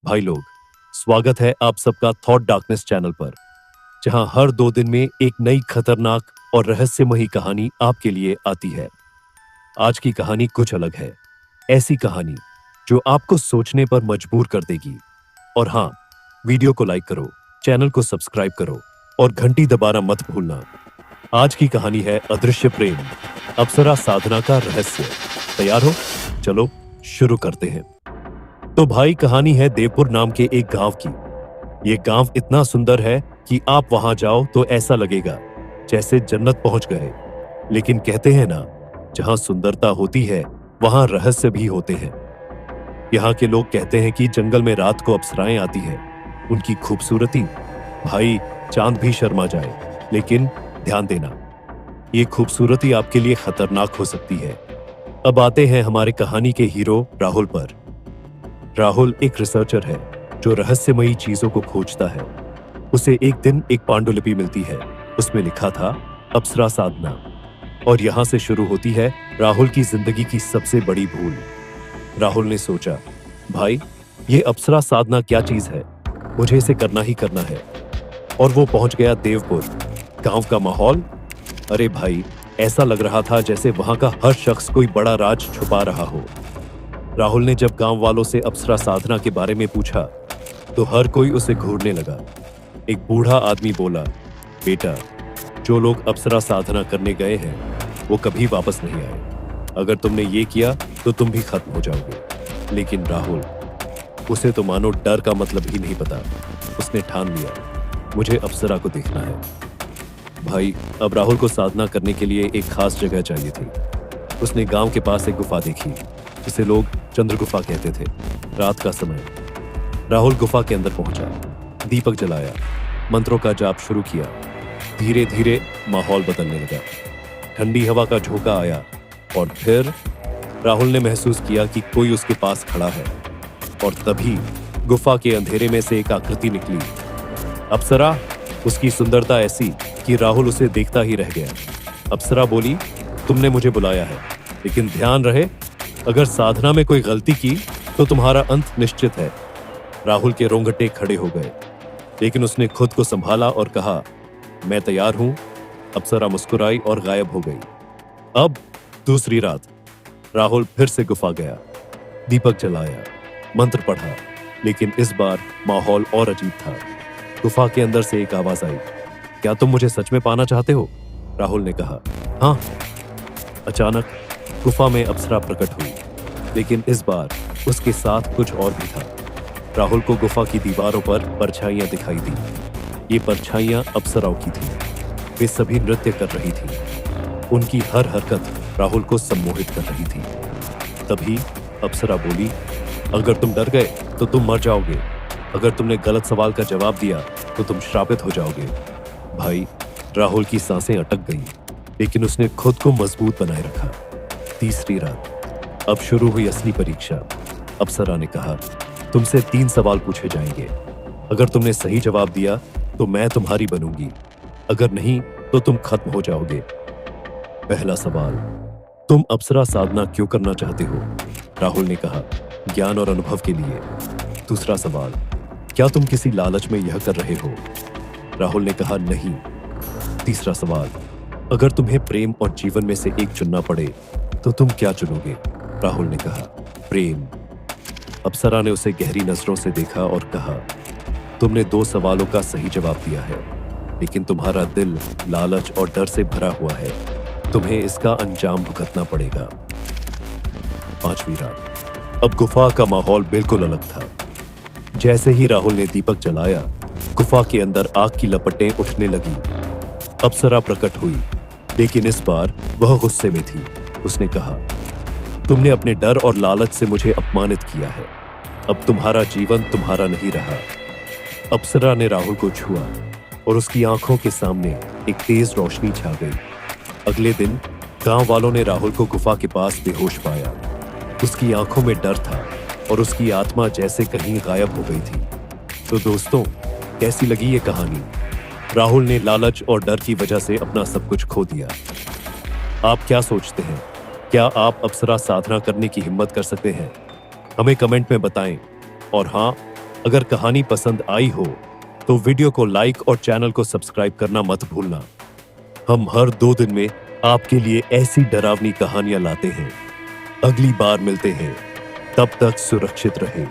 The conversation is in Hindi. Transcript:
भाई लोग, स्वागत है आप सबका थॉट डार्कनेस चैनल पर, जहां हर 2 दिन में एक नई खतरनाक और रहस्यमयी कहानी आपके लिए आती है। आज की कहानी कुछ अलग है, ऐसी कहानी जो आपको सोचने पर मजबूर कर देगी। और हाँ, वीडियो को लाइक करो, चैनल को सब्सक्राइब करो और घंटी दबाना मत भूलना। आज की कहानी है अदृश्य प्रेम, अप्सरा साधना का रहस्य। तैयार हो? चलो शुरू करते हैं। तो भाई, कहानी है देवपुर नाम के एक गांव की। ये गांव इतना सुंदर है कि आप वहां जाओ तो ऐसा लगेगा जैसे जन्नत पहुंच गए। लेकिन कहते हैं ना, जहां सुंदरता होती है वहां रहस्य भी होते हैं। यहाँ के लोग कहते हैं कि जंगल में रात को अप्सराएं आती हैं। उनकी खूबसूरती, भाई, चांद भी शर्मा जाए। लेकिन ध्यान देना, ये खूबसूरती आपके लिए खतरनाक हो सकती है। अब आते हैं हमारे कहानी के हीरो राहुल पर। राहुल एक रिसर्चर है जो रहस्यमयी चीजों को खोजता है। उसे एक दिन एक पांडुलिपि मिलती है। उसमें लिखा था अप्सरा साधना। और यहां से शुरू होती है राहुल की जिंदगी की सबसे बड़ी भूल। राहुल ने सोचा, भाई, ये अप्सरा साधना क्या चीज है, मुझे इसे करना ही करना है। और वो पहुंच गया देवपुर। गांव का माहौल, अरे भाई, ऐसा लग रहा था जैसे वहां का हर शख्स कोई बड़ा राज छुपा रहा हो। राहुल ने जब गांव वालों से अप्सरा साधना के बारे में पूछा तो हर कोई उसे घूरने लगा। एक बूढ़ा आदमी बोला, बेटा, जो लोग अप्सरा साधना करने गए हैं वो कभी वापस नहीं आए। अगर तुमने ये किया तो तुम भी खत्म हो जाओगे। लेकिन राहुल, उसे तो मानो डर का मतलब ही नहीं पता। उसने ठान लिया, मुझे अप्सरा को देखना है। भाई, अब राहुल को साधना करने के लिए एक खास जगह चाहिए थी। उसने गांव के पास एक गुफा देखी जिसे लोग चंद्र गुफा कहते थे। रात का समय, राहुल गुफा के अंदर पहुंचा, दीपक जलाया, मंत्रों का जाप शुरू किया। धीरे धीरे माहौल बदलने लगा। ठंडी हवा का झोंका आया और फिर राहुल ने महसूस किया कि कोई उसके पास खड़ा है। और तभी गुफा के अंधेरे में से एक आकृति निकली। अप्सरा। उसकी सुंदरता ऐसी कि राहुल उसे देखता ही रह गया। अप्सरा बोली, तुमने मुझे बुलाया है, लेकिन ध्यान रहे, अगर साधना में कोई गलती की तो तुम्हारा अंत निश्चित है। राहुल के रोंगटे खड़े हो गए, लेकिन उसने खुद को संभाला और कहा, मैं तैयार हूं। अप्सरा मुस्कुराई और गायब हो गई। अब दूसरी रात, राहुल फिर से गुफा गया, दीपक जलाया, मंत्र पढ़ा, लेकिन इस बार माहौल और अजीब था। गुफा के अंदर से एक आवाज आई, क्या तुम मुझे सच में पाना चाहते हो? राहुल ने कहा, हाँ। अचानक गुफा में अप्सरा प्रकट हुई, लेकिन इस बार उसके साथ कुछ और भी था। राहुल को गुफा की दीवारों पर परछाइयां दिखाई दी। ये परछाइयां अप्सराओं की थीं। वे सभी नृत्य कर रही थीं। उनकी हर हरकत राहुल को सम्मोहित कर रही थी। तभी अप्सरा बोली, अगर तुम डर गए तो तुम मर जाओगे। अगर तुमने गलत सवाल का जवाब दिया तो तुम श्रापित हो जाओगे। भाई, राहुल की सांसें अटक गईं, लेकिन उसने खुद को मजबूत बनाए रखा। तीसरी रात, अब शुरू हुई असली परीक्षा। अप्सरा ने कहा, तुमसे 3 सवाल पूछे जाएंगे। अगर तुमने सही जवाब दिया तो मैं तुम्हारी बनूंगी, अगर नहीं तो तुम खत्म हो जाओगे। पहला सवाल, तुम अप्सरा साधना क्यों करना चाहते हो? राहुल ने कहा, ज्ञान और अनुभव के लिए। दूसरा सवाल, क्या तुम किसी लालच में यह कर रहे हो? राहुल ने कहा, नहीं। तीसरा सवाल, अगर तुम्हें प्रेम और जीवन में से एक चुनना पड़े तो तुम क्या चुनोगे? राहुल ने कहा, प्रेम। अप्सरा ने उसे गहरी नजरों से देखा और कहा, तुमने 2 सवालों का सही जवाब दिया है, लेकिन तुम्हारा दिल लालच और डर से भरा हुआ है। तुम्हें इसका अंजाम भुगतना पड़ेगा। 5वीं रात, अब गुफा का माहौल बिल्कुल अलग था। जैसे ही राहुल ने दीपक जलाया, गुफा के अंदर आग की लपटें उठने लगी। अप्सरा प्रकट हुई, लेकिन इस बार वह गुस्से में थी। उसने कहा, तुमने अपने डर और लालच से मुझे अपमानित किया है। अब तुम्हारा जीवन तुम्हारा नहीं रहा। अप्सरा ने राहुल को छुआ और उसकी आंखों के सामने एक तेज रोशनी छा गई। अगले दिन गांव वालों ने राहुल को गुफा के पास बेहोश पाया। उसकी आंखों में डर था और उसकी आत्मा जैसे कहीं गायब हो गई थी। तो दोस्तों, कैसी लगी ये कहानी? राहुल ने लालच और डर की वजह से अपना सब कुछ खो दिया। आप क्या सोचते हैं? क्या आप अप्सरा साधना करने की हिम्मत कर सकते हैं? हमें कमेंट में बताएं। और हाँ, अगर कहानी पसंद आई हो तो वीडियो को लाइक और चैनल को सब्सक्राइब करना मत भूलना। हम हर 2 दिन में आपके लिए ऐसी डरावनी कहानियां लाते हैं। अगली बार मिलते हैं, तब तक सुरक्षित रहें।